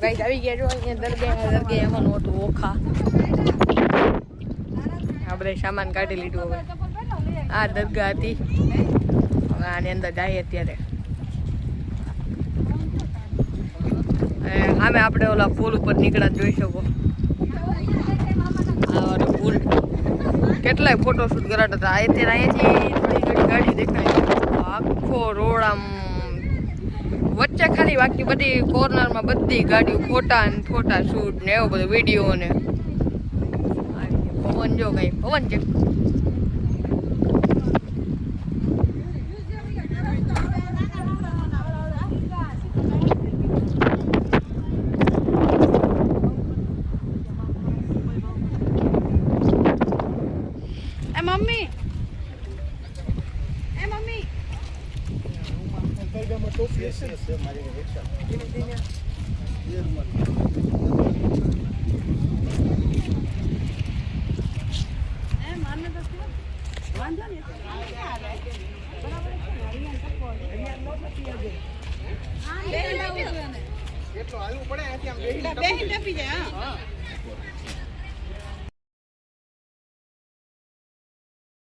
Guys આવી ગયા જો અહીંયા દરગાહ એમાં નહોતું ઓખા આપણે સામાન કાઢી લીધું હવે આ દરગાહ હતી હવે આની અંદર જાય અત્યારે આમે આપણે ઓલા પુલ ઉપર નીકળ્યા જોઈ શકો આ પુલ કેટલાય ફોટોશૂટ કરાતા હતા અત્યારે અહીંયાથી થોડી ઘણી ગાડી દેખાય આખો રોડ આમ વચ્ચે ખાલી બાકી બધી કોર્નરમાં બધી ગાડીઓ ફોટા શૂટ ને એવો બધો વિડીયો ને પવન જો કઈ પવન છે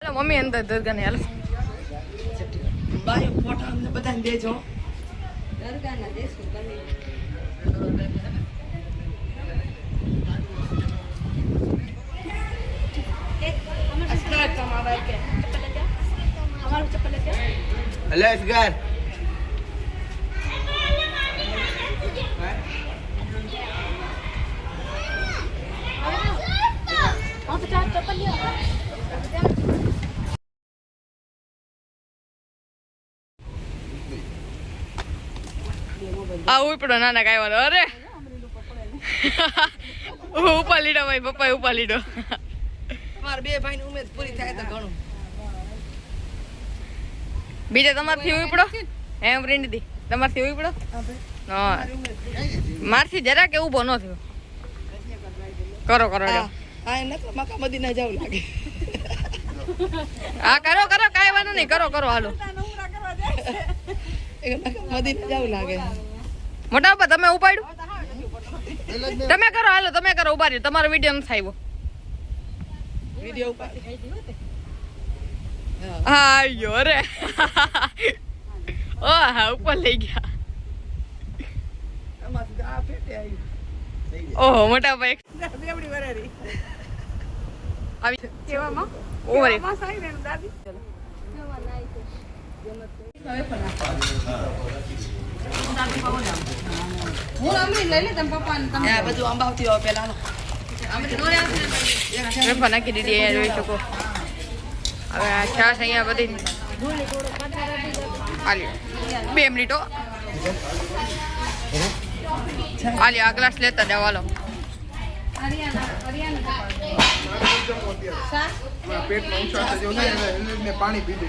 મમ્મી અંદર દરગાહ ને હાલ બાયો ફોટા અમને બધાને દેજો દરગાહ ના દેશું બને એક અસ્કાર કમાવા કે ચપ્પલ લે અમારું ચપ્પલ લે અલે અસ્કાર ઉપડો નાના કાંઈ વાળો અરે ઉપા લીધો ભાઈ પપ્પા ઉપા લીધો મારા બે ભાઈ ની ઉમેદ પૂરી થાય તો ઘણું બીજા તમારથી ઉપડો એમ રીંડી તમારથી ઉપડો હા મારથી જરા કે ઉભો ન થયો કરો હા મક્કા મદીના જાવ લાગે હા કરો કાંઈ વાંધો નહીં કરો હાલો મદીના જાવ લાગે મોટા પપ્પા તમે ઉપાડ્યું તમે કરો હાલો તમે કરો ઉભા રહ્યો તમારો વિડીયો નથી આવ્યો વિડીયો હા યો રે ઓ હા ઉપર લઈ ગયા ઓહો મોટા ભાઈ બેવડી વરારી આવી કેવામાં ઓરે માં સાઈ ને દાદી હું અમરી લઈ લે તમ પપ્પા ને તમે આ બધું અંબાવતી હોય પેલા અમરી નો આવશે રેફા નાખી દીધી અહીંયા જોઈ શકો હવે આ છાસ અહીંયા બધી આલ્યો 2 મિનિટો આલ્યો આ ગ્લાસ લેતા જાવ હાલો પાણી પી દે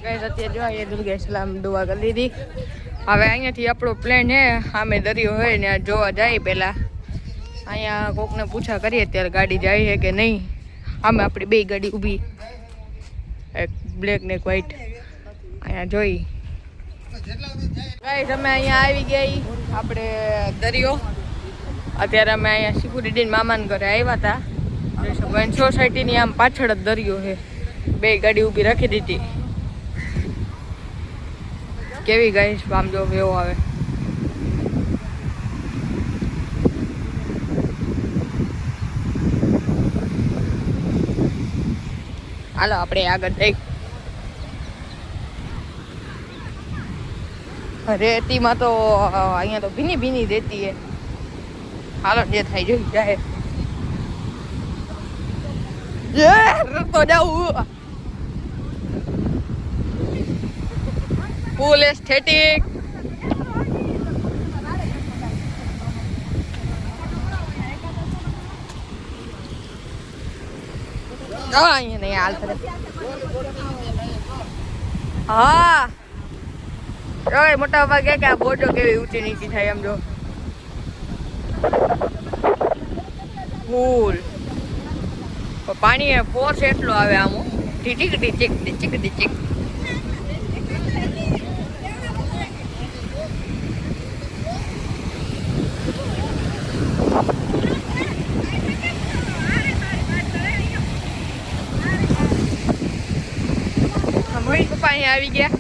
જો દુર્ગા સલામ દુઆ કરી લીધી હવે અહીંયાથી આપણો પ્લેન હે સામે દરિયો હોય ને જોવા જાય પહેલાં અહીંયા કોકને પૂછા કરીએ ત્યારે ગાડી જાય છે કે નહીં આમે આપણી બે ગાડી ઊભી એક બ્લેક ને એક વ્હાઈટ અહીંયા જોઈ ગાઈસ અમે અહીંયા આવી ગઈ આપણે દરિયો અત્યારે અમે અહીંયા સિક્યુરિટી મામાને ઘરે આવ્યા હતા જોઈ શકો સોસાયટીની આમ પાછળ જ દરિયો છે બે ગાડી ઊભી રાખી દીધી કેવી ગાઈસ આમ જો એવો આવે હાલો આપણે આગળ જઈ રેતીમાં તો અહીંયા તો ભીની રેતી હે હાલો જે થાય જોઈ જાય રસ્તો જાઉં ફૂલ એસ્થેટિક અહીંયા નહીં હાલ હા ઓય મોટા ભાગે કે આ બોટો કેવી ઊંચી નીચી થાય એમ જો ફૂલ પાણી ફોર્સ એટલો આવે આમ ટીચીક આવી ગયા.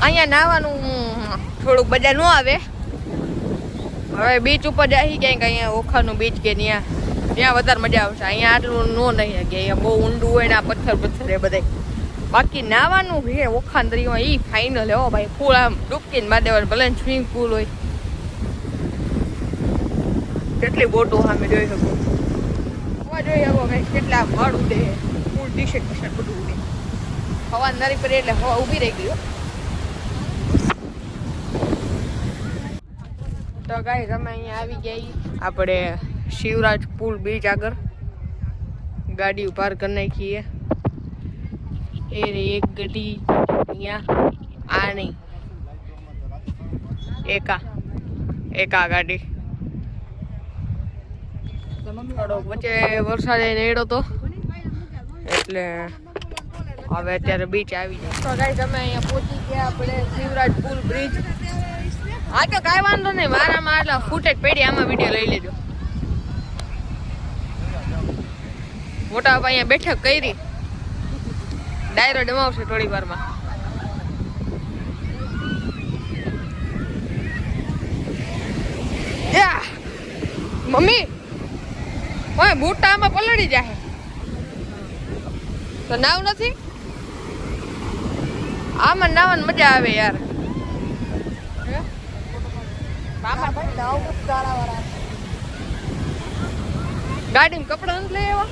અહીંયા નાવાનું થોડુંક બધા ન આવે. હવે બીચ ઉપર જાય ક્યાંક અહીંયા ઓખાનું બીચ કે ત્યાં વધારે મજા આવશે. અહીંયા આટલું ન નહીં કે અહીંયા બહુ ઊંડું હોય ને આ પથ્થર એ બધા. બાકી નાવાનું છે ઓખાન દરિયામાં એ ફાઇનલ હો ભાઈ. ફૂલ આમ ડૂબકીને માં દેવાનું, ભલે સ્વિમિંગ પુલ હોય. કેટલી બોટો સામે જોઈ શકો. હવા જોઈ શકો ભાઈ કેટલા ભાડ ઉડે. ફૂલ ટી શર્ટ બધું ઉડે. હવા નરી પર એટલે હવા ઊભી રહી ગઈ. તો ગાઈસ અમે અહીંયા આવી ગયા આપણે શિવરાજ પુલ બીચ આગળ. ગાડી પાર્ક કરી નાખીએ. એ રે એક ગાડી અહીંયા આ નહીં, એકા ગાડી. થોડોક વચ્ચે વરસાદ રેડો તો એટલે હવે અત્યારે બીચ આવી જાય. તો ગાઈસ અમે અહીંયા પહોંચી ગયા આપણે શિવરાજ પુલ બ્રિજ. હા તો કાંઈ વાંધો નહીં, મારામાં આટલા ફૂટેજ પડી, આમાં વિડીયો લઈ લેજો. મોટા બાપા અહીંયા બેઠક કરી, ડાયરો જમાવશે થોડી વારમાં. મમ્મી ઓય બૂટા આમાં પલળી જાય તો નાવ નથી. આમાં નાવાની મજા આવે યાર. ગાડી કપડા નથી લઈ આવ્યા.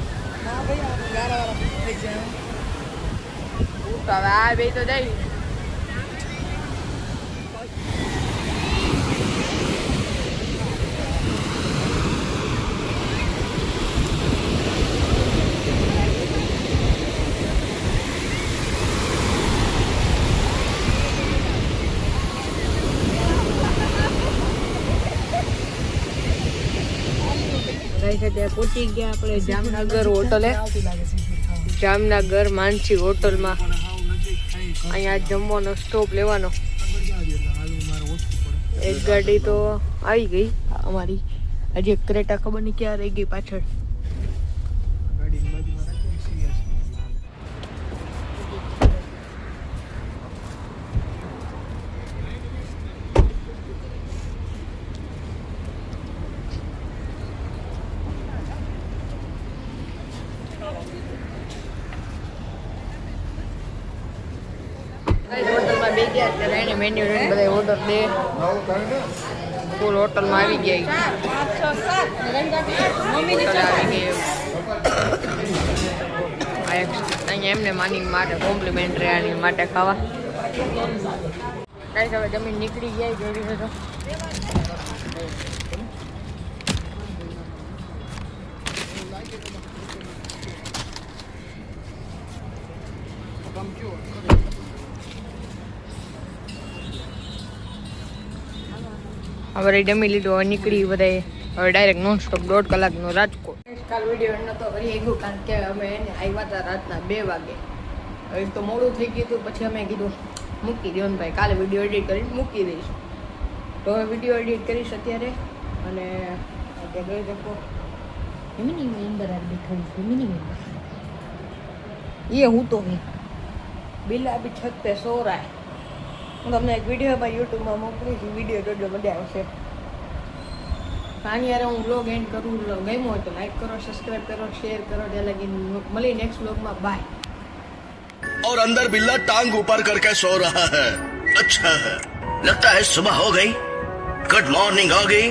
હવે આ બે તો જાય. પહોંચી ગયા આપણે જામનગર હોટલે. જામનગર માનસી હોટલમાં અહીંયા જમવાનો સ્ટોપ લેવાનો. એક ગાડી તો આવી ગઈ અમારી, હજી એક ક્રેટા ખબર નહીં ક્યાં રહી ગઈ પાછળ. હોટલમાં બે ગયા એટલે એને મેન્યુ બધા ઓર્ડર દે. ફૂલ હોટલમાં આવી ગયા. અહીંયા એમને માની માટે કોમ્પ્લિમેન્ટરી આની માટે ખાવા. કાંઈ હવે જમીન નીકળી ગયા જોડી તો. હવે જમી લીધું, હવે નીકળી બધા. હવે ડાયરેક્ટ નોન સ્ટોપ 1.5 કલાકનો રાજકોટ. કાલ વિડીયો નહોતો કરી શક્યું કારણ કે અમે એને આવ્યા હતા રાતના 2 વાગે. હવે તો મોડું થઈ ગયું હતું, પછી અમે કીધું મૂકી દો ને ભાઈ, કાલે વિડીયો એડિટ કરીને મૂકી દઈશ. તો હવે વિડીયો એડિટ કરીશ અત્યારે. અને અત્યારે જોઈ શકો ફેમિલી મેમ્બર આ દેખાડી. ફેમિલી મેમ્બર એ હું તો નહીં બિલા બી છત પે સો રહા હૈ. હું તમને એક વિડીયોમાં યુટ્યુબમાં મોકલીશ, વિડીયો જોજો, મજા આવશે. આની યાર હું બ્લોગ એન્ડ કરું. ગમ્યો હોય તો લાઈક કરો, સબસ્ક્રાઇબ કરો, શેર કરો. ત્યાં લગી મળી નેક્સ્ટ બ્લોગમાં. બાય. और अंदर बिल्ला टांग ऊपर करके सो रहा है. अच्छा है, लगता है सुबह हो गई. गुड मॉर्निंग हो गई.